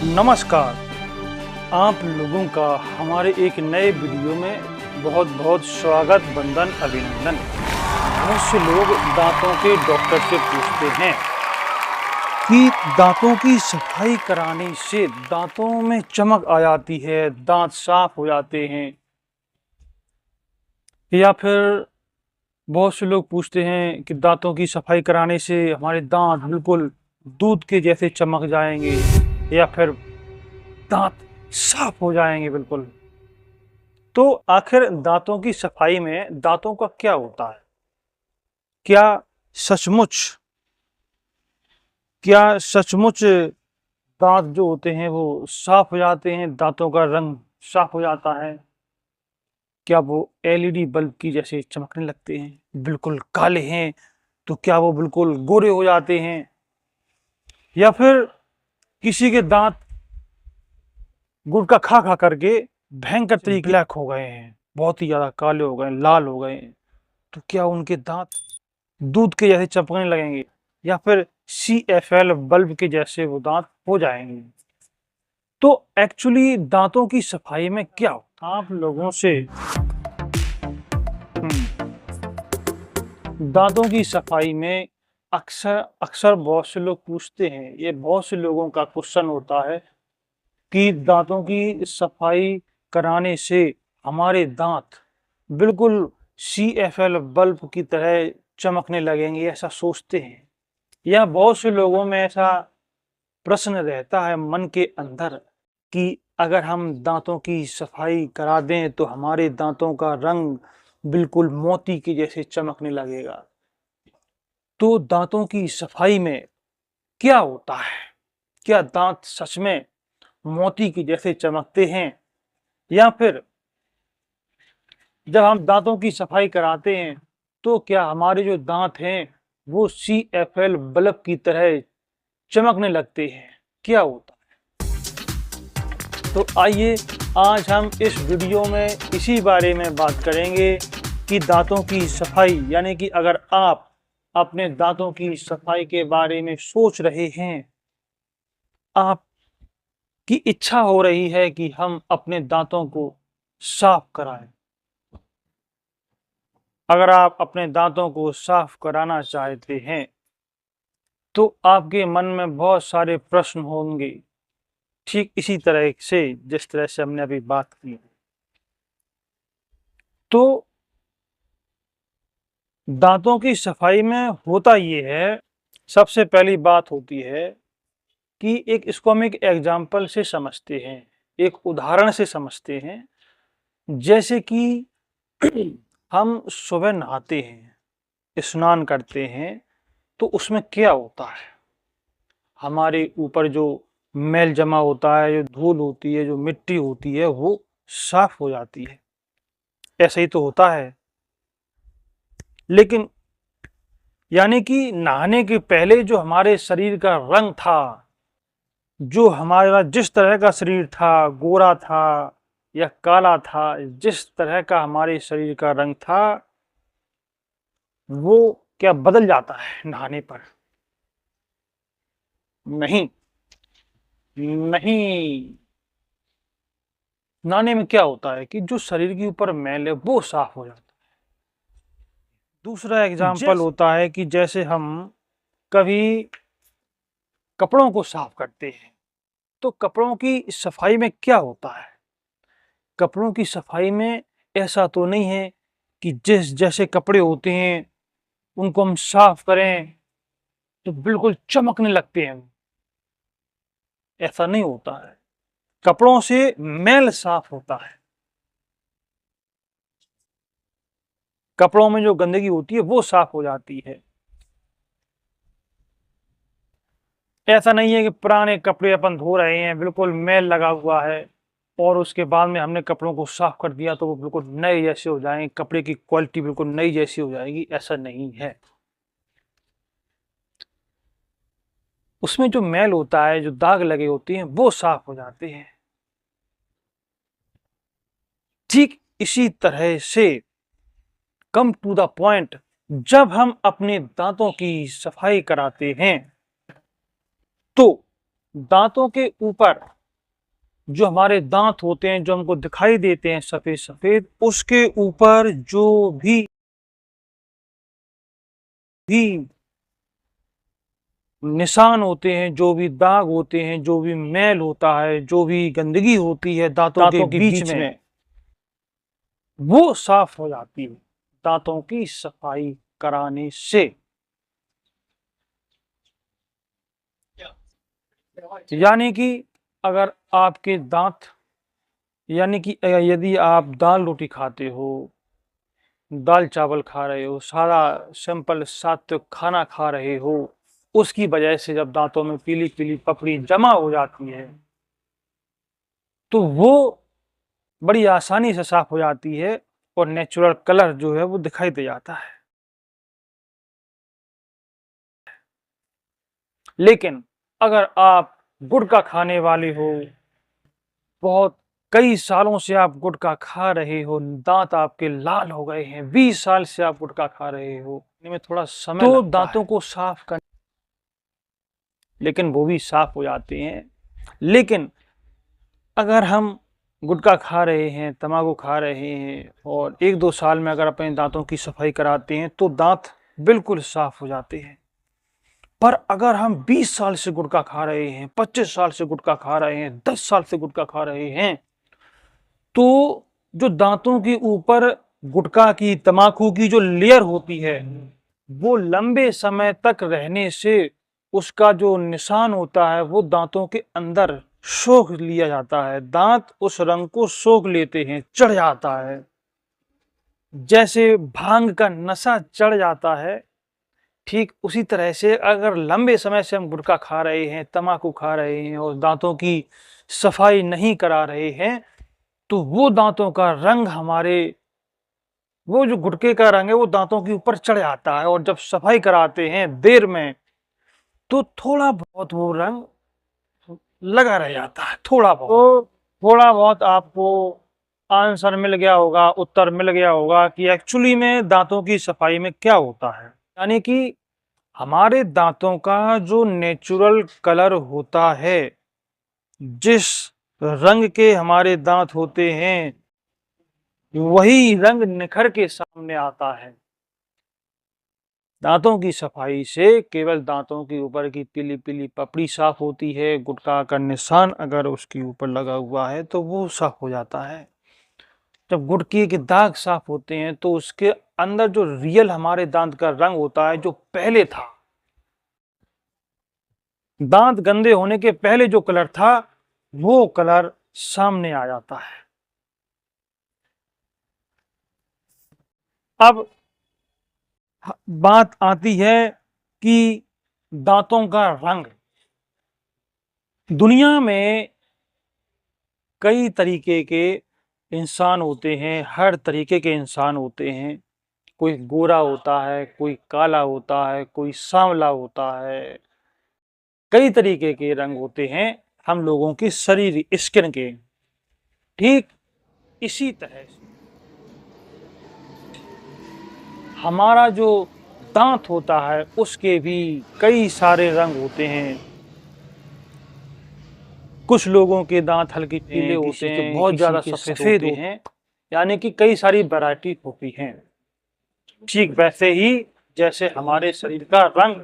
नमस्कार। आप लोगों का हमारे एक नए वीडियो में बहुत बहुत स्वागत, वंदन, अभिनंदन। बहुत से लोग दांतों के डॉक्टर से पूछते हैं कि दांतों की सफाई कराने से दांतों में चमक आ जाती है, दांत साफ हो जाते हैं। या फिर बहुत से लोग पूछते हैं कि दांतों की सफाई कराने से हमारे दांत बिल्कुल दूध के जैसे चमक जाएंगे, या फिर दांत साफ हो जाएंगे बिल्कुल। तो आखिर दांतों की सफाई में दांतों का क्या होता है? क्या सचमुच क्या सचमुच दांत जो होते हैं वो साफ हो जाते हैं, दांतों का रंग साफ हो जाता है? क्या वो एलईडी बल्ब की जैसे चमकने लगते हैं, बिल्कुल काले हैं तो क्या वो बिल्कुल गोरे हो जाते हैं? या फिर किसी के दांत गुटखा खा खा करके भयंकर तरीके ब्लैक हो गए हैं, बहुत ही ज्यादा काले हो गए, लाल हो गए हैं, तो क्या उनके दांत दूध के जैसे चमकने लगेंगे, या फिर CFL बल्ब के जैसे वो दांत हो जाएंगे? तो एक्चुअली दांतों की सफाई में क्या होता है? आप लोगों से दांतों की सफाई में अक्सर अक्सर बहुत से लोग पूछते हैं, ये बहुत से लोगों का क्वेश्चन होता है कि दांतों की सफाई कराने से हमारे दांत बिल्कुल CFL बल्ब की तरह चमकने लगेंगे, ऐसा सोचते हैं। या बहुत से लोगों में ऐसा प्रश्न रहता है मन के अंदर कि अगर हम दांतों की सफाई करा दें तो हमारे दांतों का रंग बिल्कुल मोती के जैसे चमकने लगेगा। तो दांतों की सफाई में क्या होता है? क्या दांत सच में मोती के जैसे चमकते हैं, या फिर जब हम दांतों की सफाई कराते हैं तो क्या हमारे जो दांत हैं वो CFL बल्ब की तरह चमकने लगते हैं? क्या होता है? तो आइए आज हम इस वीडियो में इसी बारे में बात करेंगे कि दांतों की सफाई, यानी कि अगर आप अपने दांतों की सफाई के बारे में सोच रहे हैं, आपकी इच्छा हो रही है कि हम अपने दांतों को साफ कराएं। अगर आप अपने दांतों को साफ कराना चाहते हैं तो आपके मन में बहुत सारे प्रश्न होंगे, ठीक इसी तरह से जिस तरह से हमने अभी बात की। तो दांतों की सफाई में होता ये है, सबसे पहली बात होती है कि इसको हम एक एग्जाम्पल से समझते हैं, एक उदाहरण से समझते हैं। जैसे कि हम सुबह नहाते हैं, स्नान करते हैं, तो उसमें क्या होता है? हमारे ऊपर जो मैल जमा होता है, जो धूल होती है, जो मिट्टी होती है, वो साफ हो जाती है। ऐसा ही तो होता है। लेकिन यानी कि नहाने के पहले जो हमारे शरीर का रंग था, जो हमारा जिस तरह का शरीर था, गोरा था या काला था, जिस तरह का हमारे शरीर का रंग था, वो क्या बदल जाता है नहाने पर? नहीं, नहीं। नहाने में क्या होता है कि जो शरीर के ऊपर मैल है वो साफ हो जाता है। दूसरा एग्जाम्पल होता है कि जैसे हम कभी कपड़ों को साफ करते हैं, तो कपड़ों की सफाई में क्या होता है? कपड़ों की सफाई में ऐसा तो नहीं है कि जैसे कपड़े होते हैं उनको हम साफ करें तो बिल्कुल चमकने लगते हैं। ऐसा नहीं होता है। कपड़ों से मैल साफ होता है। कपड़ों में जो गंदगी होती है वो साफ हो जाती है। ऐसा नहीं है कि पुराने कपड़े अपन धो रहे हैं, बिल्कुल मैल लगा हुआ है, और उसके बाद में हमने कपड़ों को साफ कर दिया तो वो बिल्कुल नए जैसे हो जाएंगे, कपड़े की क्वालिटी बिल्कुल नई जैसी हो जाएगी। ऐसा नहीं है। उसमें जो मैल होता है, जो दाग लगे होते हैं, वो साफ हो जाते हैं। ठीक इसी तरह से, कम टू द पॉइंट, जब हम अपने दांतों की सफाई कराते हैं तो दांतों के ऊपर जो हमारे दांत होते हैं, जो हमको दिखाई देते हैं सफेद सफेद, उसके ऊपर जो भी निशान होते हैं, जो भी दाग होते हैं, जो भी मैल होता है, जो भी गंदगी होती है दांतों के बीच में, वो साफ हो जाती है दांतों की सफाई कराने से। यानी कि अगर आपके दांत, यानी कि यदि आप दाल रोटी खाते हो, दाल चावल खा रहे हो, सारा सिंपल सात्विक खाना खा रहे हो, उसकी वजह से जब दांतों में पीली पीली पपड़ी जमा हो जाती है तो वो बड़ी आसानी से साफ हो जाती है और नेचुरल कलर जो है वो दिखाई दे जाता है। लेकिन अगर आप गुटखा खाने वाले हो, बहुत कई सालों से आप गुटखा खा रहे हो, दांत आपके लाल हो गए हैं, 20 साल से आप गुटखा खा रहे हो, इनमें थोड़ा समय तो दांतों को साफ कर, लेकिन वो भी साफ हो जाते हैं। लेकिन अगर हम गुटखा खा रहे हैं, तंबाकू खा रहे हैं और 1-2 साल में अगर अपने दांतों की सफाई कराते हैं तो दांत बिल्कुल साफ हो जाते हैं। पर अगर हम 20 साल से गुटखा खा रहे हैं, 25 साल से गुटखा खा रहे हैं, 10 साल से गुटखा खा रहे हैं, तो जो दांतों के ऊपर गुटखा की, तंबाकू की जो लेयर होती है, वो लंबे समय तक रहने से उसका जो निशान होता है वो दांतों के अंदर सोख लिया जाता है। दांत उस रंग को सोख लेते हैं, चढ़ जाता है, जैसे भांग का नशा चढ़ जाता है। ठीक उसी तरह से अगर लंबे समय से हम गुटखा खा रहे हैं, तंबाकू खा रहे हैं और दांतों की सफाई नहीं करा रहे हैं, तो वो दांतों का रंग हमारे, वो जो गुटखे का रंग है वो दांतों के ऊपर चढ़ जाता है और जब सफाई कराते हैं देर में तो थोड़ा बहुत वो रंग लगा रह जाता है, थोड़ा बहुत। तो थोड़ा बहुत आपको आंसर मिल गया होगा, उत्तर मिल गया होगा कि एक्चुअली में दांतों की सफाई में क्या होता है। यानी कि हमारे दांतों का जो नेचुरल कलर होता है, जिस रंग के हमारे दांत होते हैं, वही रंग निखर के सामने आता है। दांतों की सफाई से केवल दांतों के ऊपर की पीली पीली पपड़ी साफ होती है, गुटखा का निशान अगर उसके ऊपर लगा हुआ है तो वो साफ हो जाता है। जब गुटखे के दाग साफ होते हैं तो उसके अंदर जो रियल हमारे दांत का रंग होता है, जो पहले था, दांत गंदे होने के पहले जो कलर था, वो कलर सामने आ जाता है। अब बात आती है कि दांतों का रंग। दुनिया में कई तरीके के इंसान होते हैं, हर तरीके के इंसान होते हैं। कोई गोरा होता है, कोई काला होता है, कोई सांवला होता है, कई तरीके के रंग होते हैं हम लोगों के शरीर, स्किन के। ठीक इसी तरह से हमारा जो दांत होता है उसके भी कई सारे रंग होते हैं। कुछ लोगों के दांत हल्के पीले होते हैं, बहुत ज्यादा सफेद होते हैं, यानी कि कई सारी वैरायटी होती हैं। ठीक वैसे ही जैसे हमारे शरीर का रंग